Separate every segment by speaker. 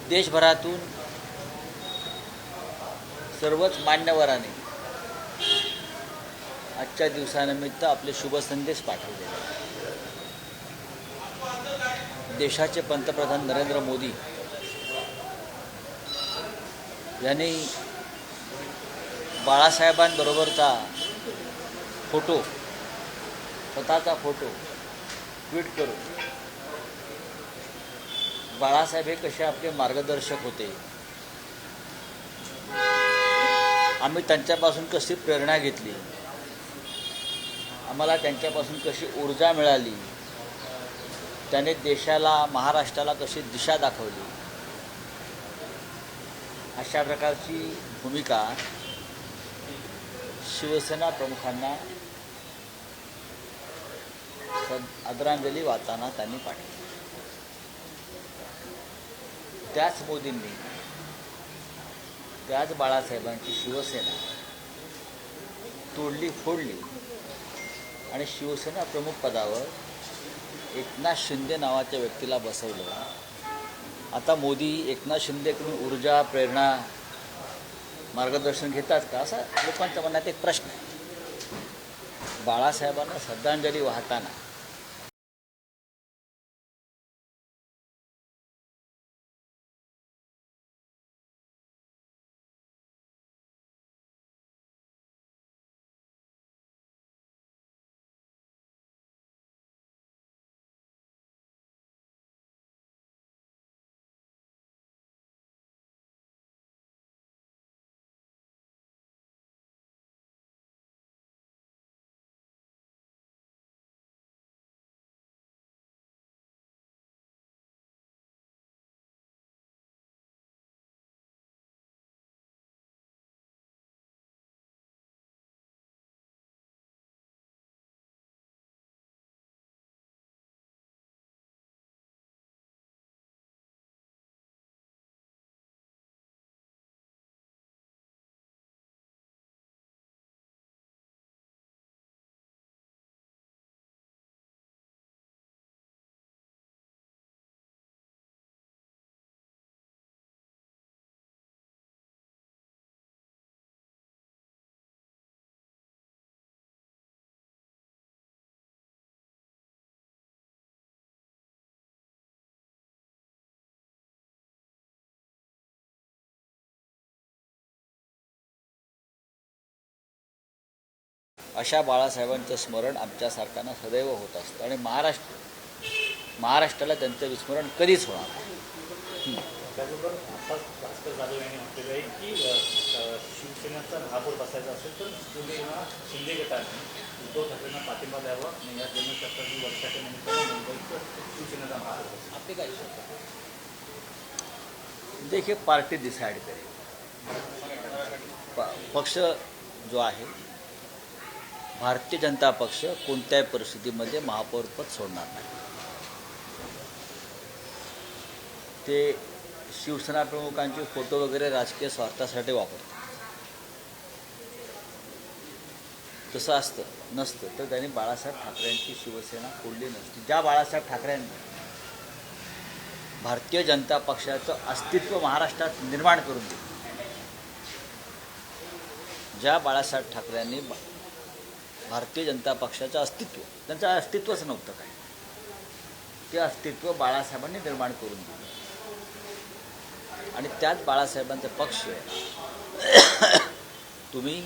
Speaker 1: देशभरातून सर्वच मान्यवरांनी आजच्या दिवसानिमित्त आपले शुभ संदेश पाठवले. देशाचे पंतप्रधान नरेंद्र मोदी यांनी बाळासाहेबांबरोबरचा फोटो, स्वतःचा फोटो ट्विट करून बाळासाहेब हे कसे आपले मार्गदर्शक होते, आम्ही त्यांच्यापासून कशी प्रेरणा घेतली, आम्हाला त्यांच्यापासून कशी ऊर्जा मिळाली, त्याने देशाला, महाराष्ट्राला कशी दिशा दाखवली, अशा प्रकारची भूमिका शिवसेना प्रमुखांना आदरांजली वाहताना त्यांनी पाठवली. त्याच मोदींनी, त्याच बाळासाहेबांची शिवसेना तोडली फोडली आणि शिवसेना प्रमुख पदावर एकनाथ शिंदे नावाच्या व्यक्तीला बसवलं. आता मोदी एकनाथ शिंदेकडून ऊर्जा, प्रेरणा, मार्गदर्शन घेतात का, असा लोकांच्या मनात एक प्रश्न आहे. बाळासाहेबांना श्रद्धांजली वाहताना अशा बाळासाहेबांचं स्मरण आमच्यासारख्यांना सदैव होत असतं आणि महाराष्ट्राला त्यांचं विस्मरण कधीच होणार नाही.
Speaker 2: त्याचबरोबर आताच भास्कर जाधव यांनी म्हटलेलं आहे की शिवसेनेचा महापौर बसायचा असेल तर शिंदे गटाने उद्धव ठाकरेंना पाठिंबा द्यावा आणि या जन्मशताब्दी वर्षाच्या निमित्तानं मुंबईत शिवसेनेचा महापौर.
Speaker 1: आपले काय देखील पार्टी डिसाईड करेल. पक्ष जो आहे भारतीय जनता पक्ष कोणत्याही परिस्थितीमध्ये महापौरपद सोडणार नाही. ते शिवसेना प्रमुखांचे फोटो वगैरे राजकीय स्वार्थासाठी वापरतात. तसं नसतं तर त्यांनी बाळासाहेब ठाकरेंची शिवसेना फोडली नसती. ज्या बाळासाहेब ठाकरेंनी भारतीय जनता पक्षाचं अस्तित्व महाराष्ट्रात निर्माण करून दिलं, ज्या बाळासाहेब ठाकरेंनी भारतीय जनता पक्षाचं अस्तित्व, त्यांचं अस्तित्वच नव्हतं काय, ते अस्तित्व बाळासाहेबांनी निर्माण करून दिलं आणि त्याच बाळासाहेबांचा पक्ष तुम्ही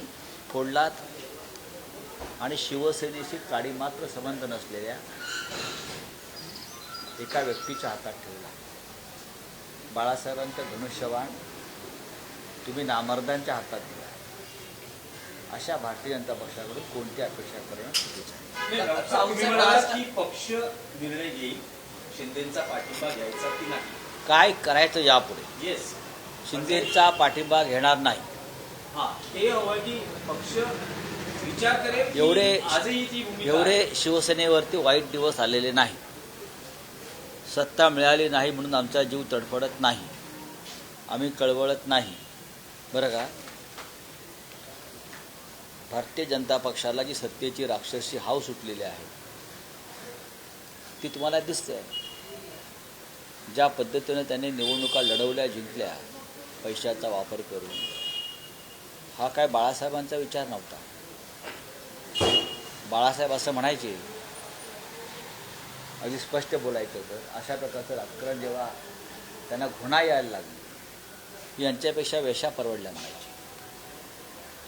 Speaker 1: फोडलात आणि शिवसेनेशी काडी मात्र संबंध नसलेल्या एका व्यक्तीच्या हातात ठेवला. बाळासाहेबांचं धनुष्यबाण तुम्ही नामर्दांच्या हातात दिला. अशा भारतीय जनता पक्षाकडून कोणती अपेक्षा करणं चुकीचं आहे.
Speaker 3: पक्ष निर्णय घेईल शिंदेचा पाठिंबा घ्यायचा की नाही,
Speaker 1: काय करायचं यापुढे.
Speaker 3: येस,
Speaker 1: शिंदेचा पाठिंबा घेणार नाही.
Speaker 3: हे हवं की पक्ष विचार करेल.
Speaker 1: एवढे शिवसेनेवरती वाईट दिवस आलेले नाही. सत्ता मिळाली नाही म्हणून आमचा जीव तडफडत नाही, आम्ही कळवळत नाही, बरं का. भारतीय जनता पक्षाला जी सत्तेची राक्षसी हाव सुटलेली आहे ती तुम्हाला दिसते. ज्या पद्धतीनं त्यांनी निवडणुका लढवल्या जिंकल्या पैशाचा वापर करून, हा काय बाळासाहेबांचा विचार नव्हता. बाळासाहेब असं म्हणायचे, अगदी स्पष्ट बोलायचं होतं, अशा प्रकारचं राजकारण जेव्हा त्यांना घृणा यायला लागली, यांच्यापेक्षा वेशा परवडल्या म्हणायचे.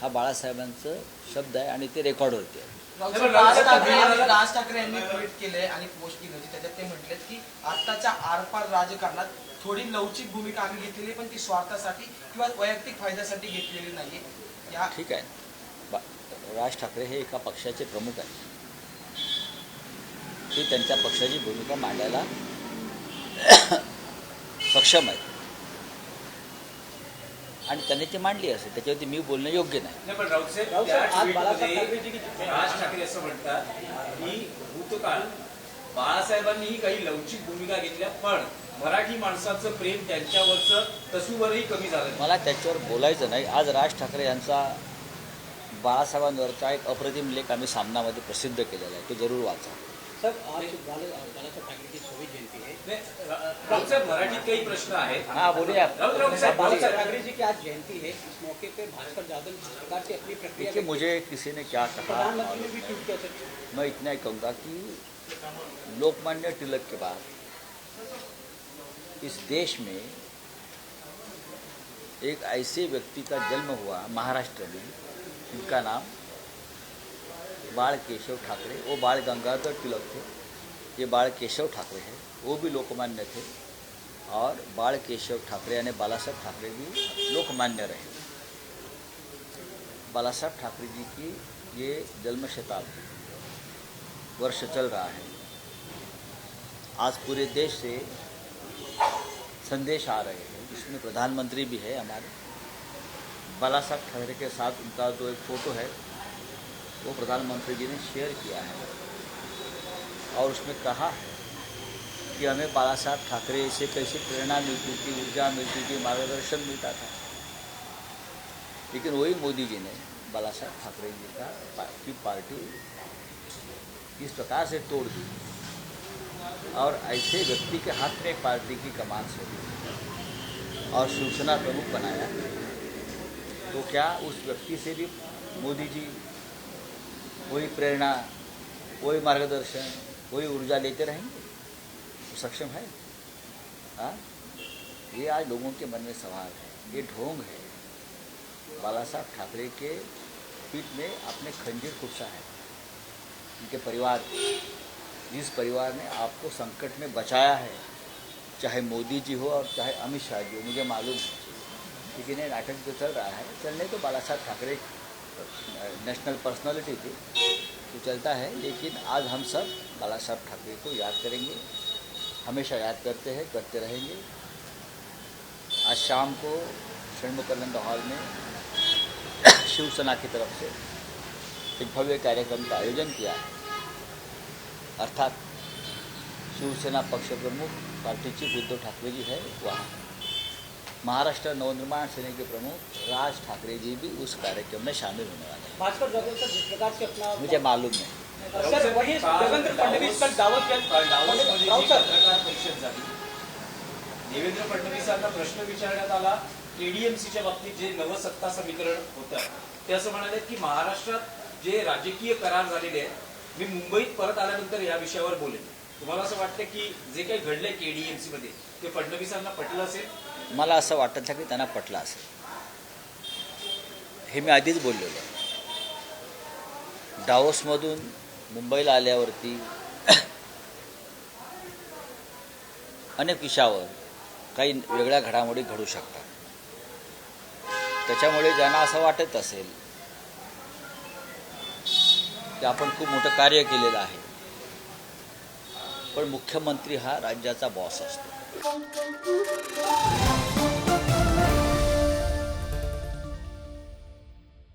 Speaker 1: हा बाळासाहेबांचं शब्द आहे आणि ते रेकॉर्डवरती आहे.
Speaker 4: राज ठाकरे यांनी ट्विट केलंय आणि पोस्ट केली होती, त्याच्यात ते म्हटलेत की आत्ताच्या आरपार राजकारणात थोडी लवचिक भूमिका आम्ही घेतलेली, पण ती स्वार्थासाठी किंवा वैयक्तिक फायद्यासाठी घेतलेली नाहीये. या
Speaker 1: ठीक आहे. राज ठाकरे हे एका पक्षाचे प्रमुख आहेत. ते त्यांच्या पक्षाची भूमिका मांडायला सक्षम आहेत आणि त्यांनी ती मांडली असेल, त्याच्यावरती मी बोलणं योग्य नाही.
Speaker 3: नाही, पण राऊत साहेब, त्या ट्विटमध्ये राज ठाकरे असं म्हणतात की भूतकाळ बाळासाहेबांनीही काही लवचिक भूमिका घेतल्या, पण मराठी माणसाचं प्रेम त्यांच्यावरचं तसूवरही कमी झालं नाही.
Speaker 1: मला त्याच्यावर बोलायचं नाही. आज राज ठाकरे यांचा बाळासाहेबांवरचा एक अप्रतिम लेख आम्ही सामनामध्ये प्रसिद्ध केलेला आहे, तो जरूर वाचा.
Speaker 5: सर, आज बाळासाहेब ठाकरेची 26 जयंती है.
Speaker 3: नाही, राऊत साहेब, मराठीत काही प्रश्न आहेत.
Speaker 1: हाँ बोलिए आप.
Speaker 3: राऊत साहेब,
Speaker 5: बाळासाहेब ठाकरे जी की आज जयंती है, इस मौके पे भास्कर जाधव जिस प्रकार से अपनी प्रक्रिया
Speaker 1: देखिए, मुझे किसी ने क्या कहा,
Speaker 5: प्रधानमंत्री ने भी ट्वीट किया सर.
Speaker 1: मैं इतना ही कहूँगा कि लोकमान्य तिलक के बाद इस देश में एक ऐसे व्यक्ति का जन्म हुआ महाराष्ट्र में, जिनका नाम बाल केशव ठाकरे, वो बाल गंगाधर तिलक थे, ये बाल केशव ठाकरे हैं, वो भी लोकमान्य थे, और बाल केशव ठाकरे यानी बालासाहेब ठाकरे भी लोकमान्य रहे. बालासाहेब ठाकरे जी की ये जन्म शताब्दी वर्ष चल रहा है. आज पूरे देश से संदेश आ रहे हैं, जिसमें प्रधानमंत्री भी है हमारे. बालासाहेब ठाकरे के साथ उनका जो एक फ़ोटो है वो प्रधानमंत्री जी ने शेयर किया है और उसमें कहा है कि हमें बालासाहेब ठाकरे से कैसे प्रेरणा मिलती थी, ऊर्जा मिलती थी, मार्गदर्शन मिलता था. लेकिन वही मोदी जी ने बालासाहेब ठाकरे जी की पार्टी इस प्रकार से तोड़ दी और ऐसे व्यक्ति के हाथ में पार्टी की कमान सौंपी और शिवसेना प्रमुख बनाया. तो क्या उस व्यक्ति से भी मोदी जी वही प्रेरणा, वही मार्गदर्शन, वही ऊर्जा लेते रहेंगे? तो सक्षम है? हाँ, ये आज लोगों के मन में सवाल है, ये ढोंग है. बालासाहेब ठाकरे के पीठ में आपने खंजीर खुपसा है. उनके परिवार, जिस परिवार ने आपको संकट में बचाया है, चाहे मोदी जी हो और चाहे अमित शाह जी हो, मुझे मालूम है. लेकिन ये नाटक जो चल रहा है, चलने तो बालासाहेब ठाकरे नेशनल पर्सनालिटी थी, तो चलता है. लेकिन आज हम सब बालासाहेब ठाकरे को याद करेंगे, हमेशा याद करते हैं, करते रहेंगे. आज शाम को षण्मुखानंद हॉल में शिवसेना की तरफ से एक भव्य कार्यक्रम का आयोजन किया है. अर्थात शिवसेना पक्ष प्रमुख पार्टी चीफ उद्धव ठाकरे जी है वहाँ, महाराष्ट्र नवनिर्माण सेना के प्रमुख राज ठाकरे जी भी उस कार्यक्रम में शामिल होने वाले हैं.
Speaker 5: भास्कर जाधव सर जिस प्रकार से अपना
Speaker 1: मुझे मालूम नहीं.
Speaker 5: सर, वही देवेंद्र फडणवीस कल दावत
Speaker 3: दावोसमध्ये
Speaker 5: राऊत
Speaker 3: जी
Speaker 5: सर,
Speaker 3: पत्रकार परिषद झाली, देवेंद्र फडणवीसांना प्रश्न विचारण्यात आला केडीएमसीच्या बाबतीत जे नवसत्ता समीकरण होतं, ते असं म्हणाले की महाराष्ट्रात जे राजकीय करार झालेले आहेत, मी मुंबईत परत आल्यानंतर या विषयावर बोलेन. तुम्हाला असं वाटतं की जे काही घडलंय केडीएमसी मध्ये ते फडणवीसांना पटलं असेल?
Speaker 1: मला असं वाटत की त्यांना पटलं असेल. हे मी आधीच बोललेलो आहे. डावोसमधून मुंबईला आल्यावरती अनेक विषयावर काही वेगळ्या घडामोडी घडू शकतात. त्याच्यामुळे ज्यांना असं वाटत असेल की आपण खूप मोठं कार्य केलेलं आहे, पण मुख्यमंत्री हा राज्याचा बॉस असतो.